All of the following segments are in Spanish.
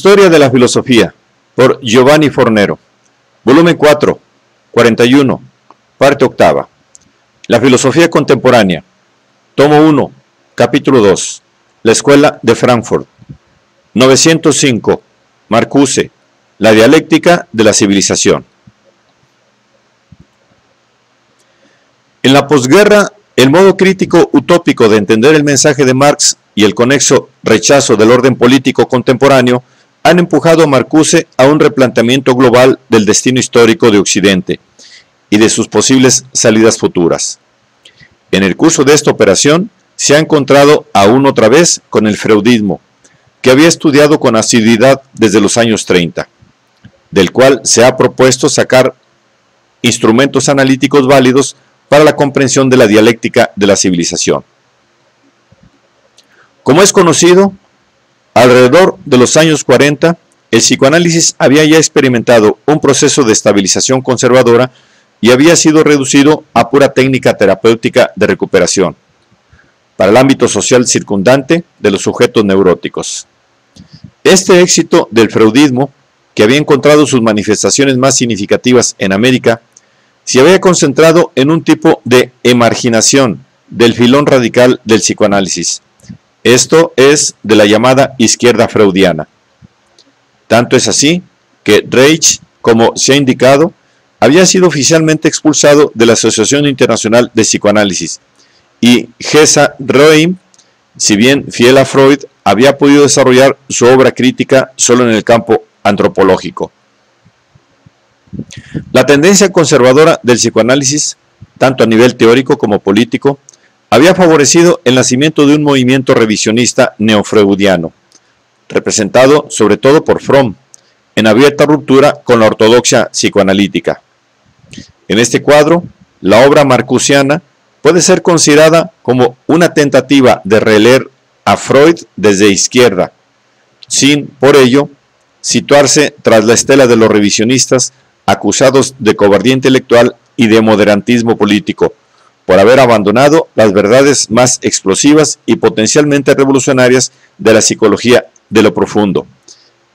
Historia de la filosofía, por Giovanni Fornero. Volumen 4, 41, parte octava. La filosofía contemporánea. Tomo 1, capítulo 2. La escuela de Frankfurt. 905. Marcuse. La dialéctica de la civilización. En la posguerra, el modo crítico utópico de entender el mensaje de Marx y el conexo rechazo del orden político contemporáneo han empujado a Marcuse a un replanteamiento global del destino histórico de Occidente y de sus posibles salidas futuras. En el curso de esta operación se ha encontrado aún otra vez con el freudismo, que había estudiado con asiduidad desde los años 30, del cual se ha propuesto sacar instrumentos analíticos válidos para la comprensión de la dialéctica de la civilización. Como es conocido, alrededor de los años 40, el psicoanálisis había ya experimentado un proceso de estabilización conservadora y había sido reducido a pura técnica terapéutica de recuperación para el ámbito social circundante de los sujetos neuróticos. Este éxito del freudismo, que había encontrado sus manifestaciones más significativas en América, se había concentrado en un tipo de emarginación del filón radical del psicoanálisis. Esto es de la llamada izquierda freudiana. Tanto es así que Reich, como se ha indicado, había sido oficialmente expulsado de la Asociación Internacional de Psicoanálisis, y Gesa Roheim, si bien fiel a Freud, había podido desarrollar su obra crítica solo en el campo antropológico. La tendencia conservadora del psicoanálisis, tanto a nivel teórico como político, había favorecido el nacimiento de un movimiento revisionista neofreudiano, representado sobre todo por Fromm, en abierta ruptura con la ortodoxia psicoanalítica. En este cuadro, la obra marcusiana puede ser considerada como una tentativa de releer a Freud desde izquierda, sin, por ello, situarse tras la estela de los revisionistas acusados de cobardía intelectual y de moderantismo político, por haber abandonado las verdades más explosivas y potencialmente revolucionarias de la psicología de lo profundo,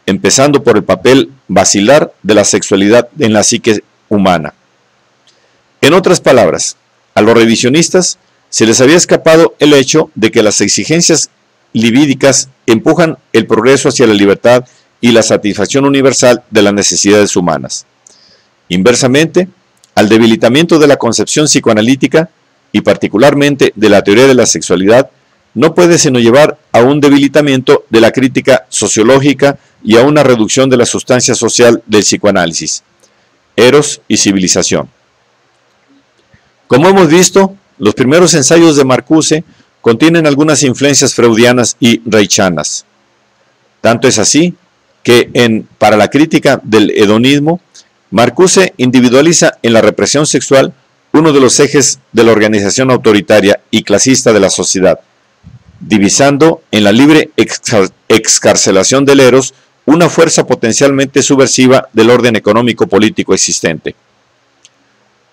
empezando por el papel vacilar de la sexualidad en la psique humana. En otras palabras, a los revisionistas se les había escapado el hecho de que las exigencias libídicas empujan el progreso hacia la libertad y la satisfacción universal de las necesidades humanas. Inversamente, al debilitamiento de la concepción psicoanalítica y particularmente de la teoría de la sexualidad, no puede sino llevar a un debilitamiento de la crítica sociológica y a una reducción de la sustancia social del psicoanálisis, eros y civilización. Como hemos visto, los primeros ensayos de Marcuse contienen algunas influencias freudianas y reichianas. Tanto es así que para la crítica del hedonismo, Marcuse individualiza en la represión sexual uno de los ejes de la organización autoritaria y clasista de la sociedad, divisando en la libre excarcelación del eros una fuerza potencialmente subversiva del orden económico-político existente.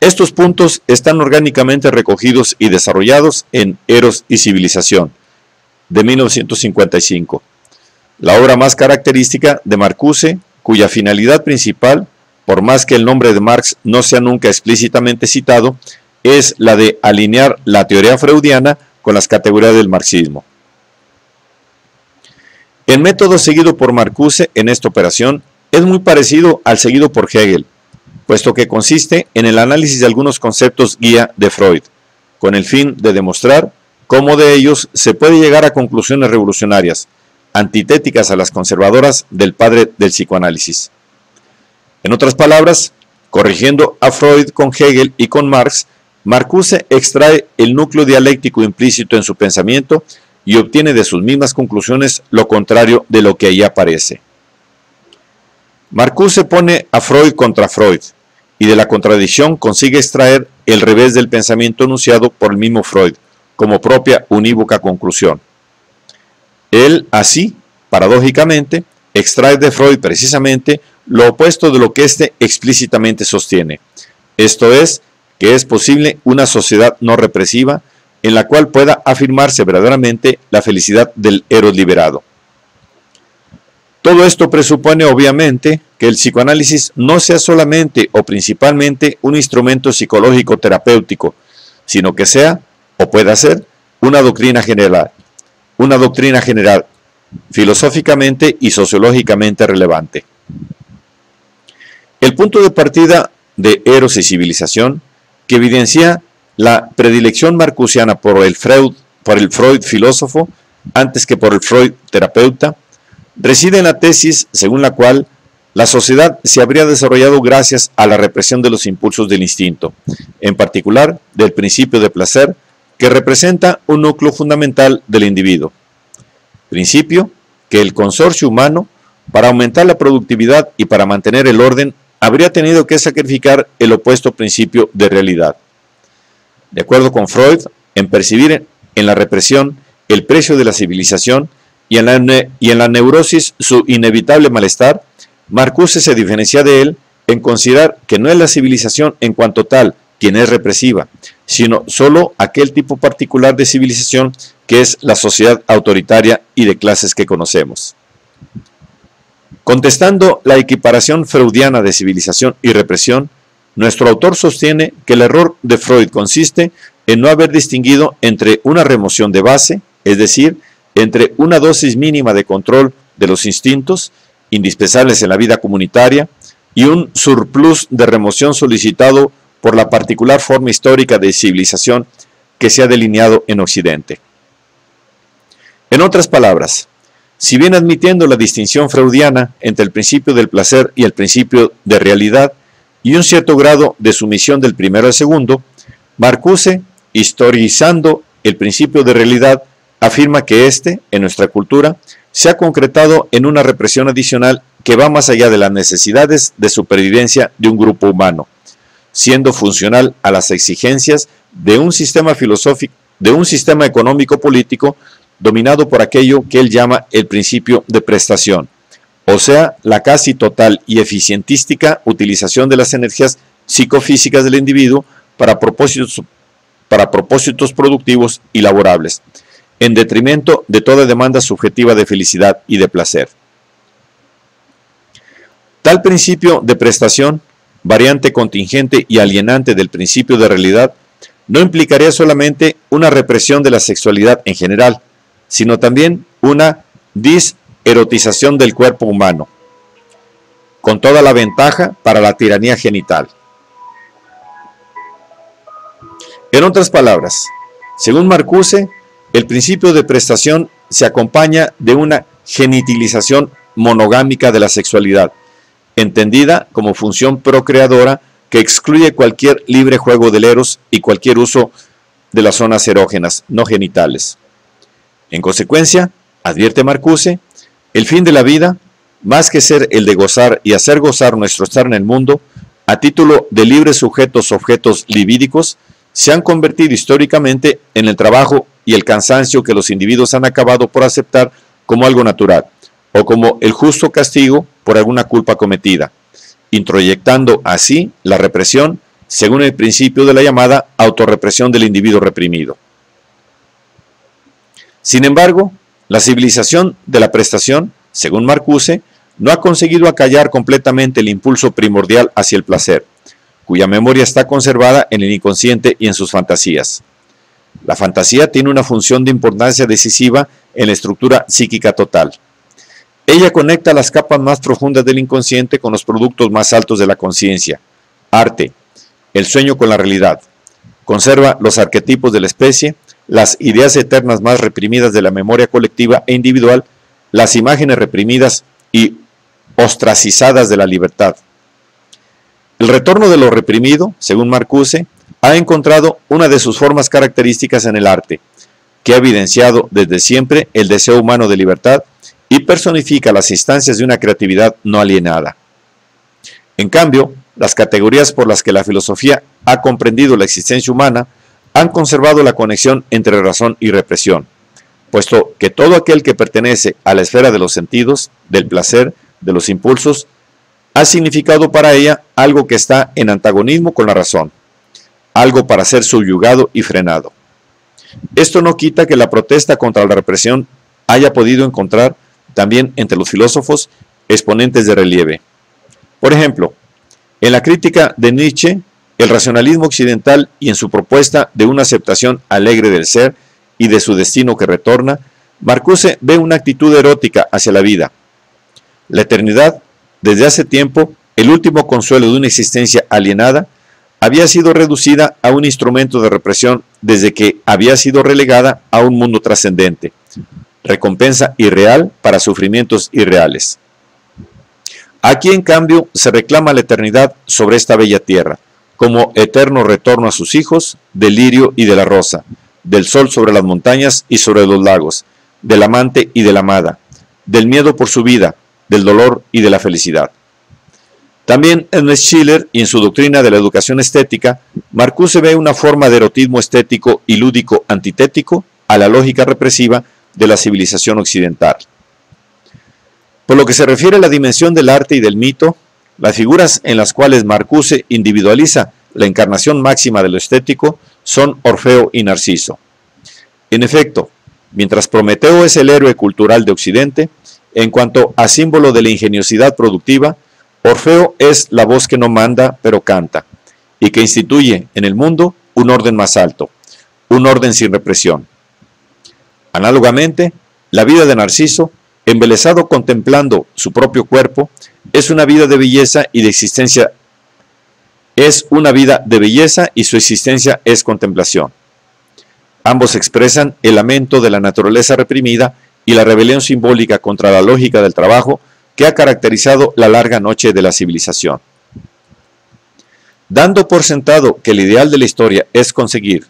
Estos puntos están orgánicamente recogidos y desarrollados en Eros y Civilización, de 1955, la obra más característica de Marcuse, cuya finalidad principal, por más que el nombre de Marx no sea nunca explícitamente citado, es la de alinear la teoría freudiana con las categorías del marxismo. El método seguido por Marcuse en esta operación es muy parecido al seguido por Hegel, puesto que consiste en el análisis de algunos conceptos guía de Freud, con el fin de demostrar cómo de ellos se puede llegar a conclusiones revolucionarias, antitéticas a las conservadoras del padre del psicoanálisis. En otras palabras, corrigiendo a Freud con Hegel y con Marx, Marcuse extrae el núcleo dialéctico implícito en su pensamiento y obtiene de sus mismas conclusiones lo contrario de lo que ahí aparece. Marcuse pone a Freud contra Freud, y de la contradicción consigue extraer el revés del pensamiento enunciado por el mismo Freud, como propia unívoca conclusión. Él, así, paradójicamente, extrae de Freud precisamente lo opuesto de lo que éste explícitamente sostiene. Esto es, que es posible una sociedad no represiva en la cual pueda afirmarse verdaderamente la felicidad del eros liberado. Todo esto presupone, obviamente, que el psicoanálisis no sea solamente o principalmente un instrumento psicológico terapéutico, sino que sea, o pueda ser, una doctrina general, filosóficamente y sociológicamente relevante. El punto de partida de Eros y Civilización, que evidencia la predilección marcusiana por el Freud filósofo antes que por el Freud terapeuta, reside en la tesis según la cual la sociedad se habría desarrollado gracias a la represión de los impulsos del instinto, en particular del principio de placer, que representa un núcleo fundamental del individuo. Principio que el consorcio humano, para aumentar la productividad y para mantener el orden, habría tenido que sacrificar el opuesto principio de realidad. De acuerdo con Freud, en percibir en la represión el precio de la civilización y en la neurosis su inevitable malestar, Marcuse se diferencia de él en considerar que no es la civilización en cuanto tal quien es represiva, sino solo aquel tipo particular de civilización que es la sociedad autoritaria y de clases que conocemos. Contestando la equiparación freudiana de civilización y represión, nuestro autor sostiene que el error de Freud consiste en no haber distinguido entre una remoción de base, es decir, entre una dosis mínima de control de los instintos, indispensables en la vida comunitaria, y un surplus de remoción solicitado por la particular forma histórica de civilización que se ha delineado en Occidente. En otras palabras, si bien admitiendo la distinción freudiana entre el principio del placer y el principio de realidad, y un cierto grado de sumisión del primero al segundo, Marcuse, historizando el principio de realidad, afirma que éste, en nuestra cultura, se ha concretado en una represión adicional que va más allá de las necesidades de supervivencia de un grupo humano, siendo funcional a las exigencias de un sistema filosófico, de un sistema económico-político dominado por aquello que él llama el principio de prestación, o sea, la casi total y eficientística utilización de las energías psicofísicas del individuo para propósitos productivos y laborables, en detrimento de toda demanda subjetiva de felicidad y de placer. Tal principio de prestación, variante contingente y alienante del principio de realidad, no implicaría solamente una represión de la sexualidad en general, sino también una diserotización del cuerpo humano, con toda la ventaja para la tiranía genital. En otras palabras, según Marcuse, el principio de prestación se acompaña de una genitilización monogámica de la sexualidad, entendida como función procreadora que excluye cualquier libre juego del eros y cualquier uso de las zonas erógenas no genitales. En consecuencia, advierte Marcuse, el fin de la vida, más que ser el de gozar y hacer gozar nuestro estar en el mundo, a título de libres objetos libídicos, se han convertido históricamente en el trabajo y el cansancio que los individuos han acabado por aceptar como algo natural, o como el justo castigo por alguna culpa cometida, introyectando así la represión según el principio de la llamada autorrepresión del individuo reprimido. Sin embargo, la civilización de la prestación, según Marcuse, no ha conseguido acallar completamente el impulso primordial hacia el placer, cuya memoria está conservada en el inconsciente y en sus fantasías. La fantasía tiene una función de importancia decisiva en la estructura psíquica total. Ella conecta las capas más profundas del inconsciente con los productos más altos de la conciencia, arte, el sueño con la realidad. Conserva los arquetipos de la especie, las ideas eternas más reprimidas de la memoria colectiva e individual, las imágenes reprimidas y ostracizadas de la libertad. El retorno de lo reprimido, según Marcuse, ha encontrado una de sus formas características en el arte, que ha evidenciado desde siempre el deseo humano de libertad y personifica las instancias de una creatividad no alienada. En cambio, las categorías por las que la filosofía ha comprendido la existencia humana han conservado la conexión entre razón y represión, puesto que todo aquel que pertenece a la esfera de los sentidos, del placer, de los impulsos, ha significado para ella algo que está en antagonismo con la razón, algo para ser subyugado y frenado. Esto no quita que la protesta contra la represión haya podido encontrar también entre los filósofos, exponentes de relieve. Por ejemplo, en la crítica de Nietzsche, el racionalismo occidental y en su propuesta de una aceptación alegre del ser y de su destino que retorna, Marcuse ve una actitud erótica hacia la vida. La eternidad, desde hace tiempo, el último consuelo de una existencia alienada, había sido reducida a un instrumento de represión desde que había sido relegada a un mundo trascendente, recompensa irreal para sufrimientos irreales. Aquí, en cambio, se reclama la eternidad sobre esta bella tierra, como eterno retorno a sus hijos, del lirio y de la rosa, del sol sobre las montañas y sobre los lagos, del amante y de la amada, del miedo por su vida, del dolor y de la felicidad. También en Schiller y en su doctrina de la educación estética, Marcuse ve una forma de erotismo estético y lúdico antitético a la lógica represiva de la civilización occidental. Por lo que se refiere a la dimensión del arte y del mito, las figuras en las cuales Marcuse individualiza la encarnación máxima de lo estético son Orfeo y Narciso. En efecto, mientras Prometeo es el héroe cultural de Occidente, en cuanto a símbolo de la ingeniosidad productiva, Orfeo es la voz que no manda, pero canta, y que instituye en el mundo un orden más alto, un orden sin represión. Análogamente, la vida de Narciso, embelesado contemplando su propio cuerpo, es una vida de belleza y de existencia. Es una vida de belleza y su existencia es contemplación. Ambos expresan el lamento de la naturaleza reprimida y la rebelión simbólica contra la lógica del trabajo que ha caracterizado la larga noche de la civilización. Dando por sentado que el ideal de la historia es conseguir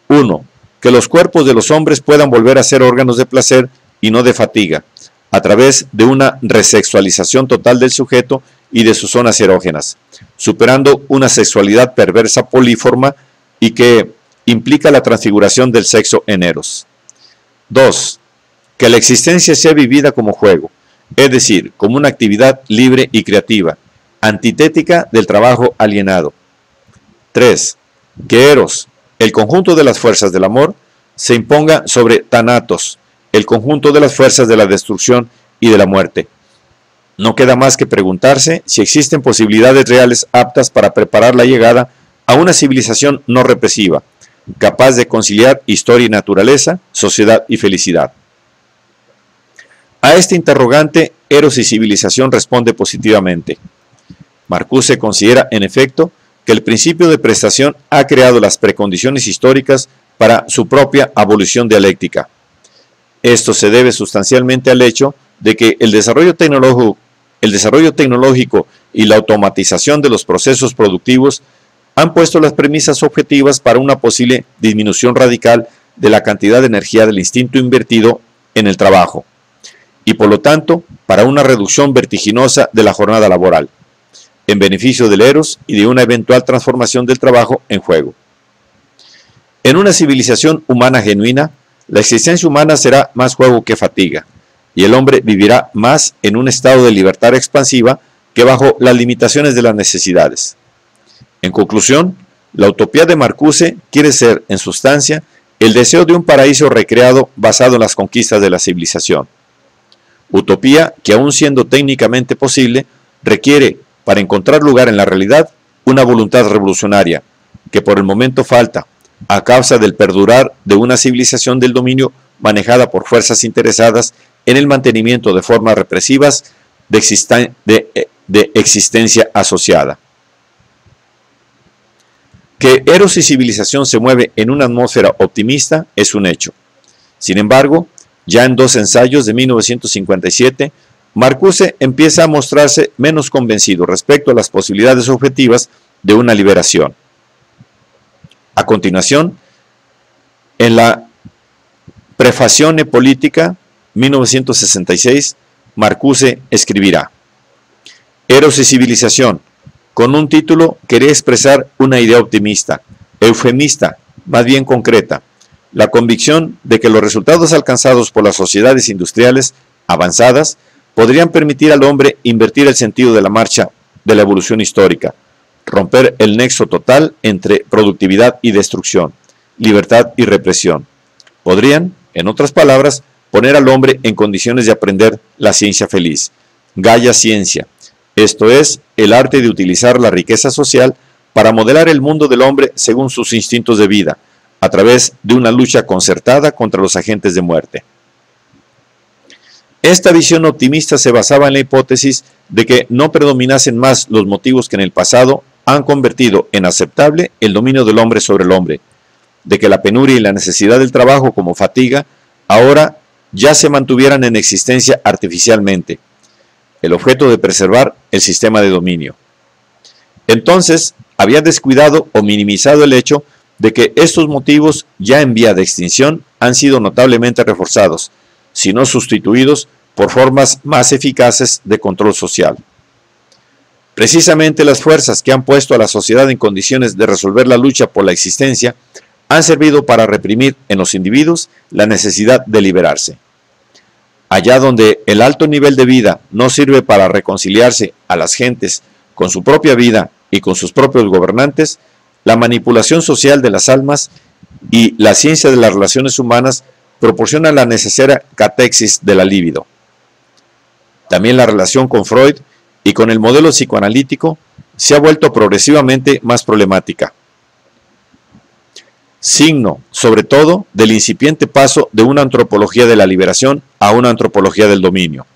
1. Que los cuerpos de los hombres puedan volver a ser órganos de placer y no de fatiga, a través de una resexualización total del sujeto y de sus zonas erógenas, superando una sexualidad perversa políforma y que implica la transfiguración del sexo en eros. 2. Que la existencia sea vivida como juego, es decir, como una actividad libre y creativa, antitética del trabajo alienado. 3. Que Eros, el conjunto de las fuerzas del amor, se imponga sobre Thanatos, el conjunto de las fuerzas de la destrucción y de la muerte. No queda más que preguntarse si existen posibilidades reales aptas para preparar la llegada a una civilización no represiva, capaz de conciliar historia y naturaleza, sociedad y felicidad. A este interrogante, Eros y civilización responde positivamente. Marcuse considera, en efecto, que el principio de prestación ha creado las precondiciones históricas para su propia abolición dialéctica. Esto se debe sustancialmente al hecho de que el desarrollo tecnológico y la automatización de los procesos productivos han puesto las premisas objetivas para una posible disminución radical de la cantidad de energía del instinto invertido en el trabajo, y por lo tanto para una reducción vertiginosa de la jornada laboral, en beneficio del Eros y de una eventual transformación del trabajo en juego. En una civilización humana genuina, la existencia humana será más juego que fatiga, y el hombre vivirá más en un estado de libertad expansiva que bajo las limitaciones de las necesidades. En conclusión, la utopía de Marcuse quiere ser, en sustancia, el deseo de un paraíso recreado basado en las conquistas de la civilización. Utopía que, aun siendo técnicamente posible, requiere, para encontrar lugar en la realidad, una voluntad revolucionaria, que por el momento falta, a causa del perdurar de una civilización del dominio manejada por fuerzas interesadas en el mantenimiento de formas represivas de existencia asociada. Que Eros y civilización se mueve en una atmósfera optimista es un hecho. Sin embargo, ya en 2 ensayos de 1957, Marcuse empieza a mostrarse menos convencido respecto a las posibilidades objetivas de una liberación. A continuación, en la Prefazione Politica, 1966, Marcuse escribirá: Eros y civilización, con un título quería expresar una idea optimista, eufemista, más bien concreta, la convicción de que los resultados alcanzados por las sociedades industriales avanzadas podrían permitir al hombre invertir el sentido de la marcha de la evolución histórica, romper el nexo total entre productividad y destrucción, libertad y represión. Podrían, en otras palabras, poner al hombre en condiciones de aprender la ciencia feliz, Gaia Ciencia, esto es, el arte de utilizar la riqueza social para modelar el mundo del hombre según sus instintos de vida, a través de una lucha concertada contra los agentes de muerte. Esta visión optimista se basaba en la hipótesis de que no predominasen más los motivos que en el pasado han convertido en aceptable el dominio del hombre sobre el hombre, de que la penuria y la necesidad del trabajo como fatiga ahora ya se mantuvieran en existencia artificialmente, el objeto de preservar el sistema de dominio. Entonces, había descuidado o minimizado el hecho de que estos motivos ya en vía de extinción han sido notablemente reforzados, si no sustituidos por formas más eficaces de control social. Precisamente las fuerzas que han puesto a la sociedad en condiciones de resolver la lucha por la existencia han servido para reprimir en los individuos la necesidad de liberarse. Allá donde el alto nivel de vida no sirve para reconciliarse a las gentes con su propia vida y con sus propios gobernantes, la manipulación social de las almas y la ciencia de las relaciones humanas proporcionan la necesaria catexis de la libido. También la relación con Freud y con el modelo psicoanalítico se ha vuelto progresivamente más problemática. Signo, sobre todo, del incipiente paso de una antropología de la liberación a una antropología del dominio.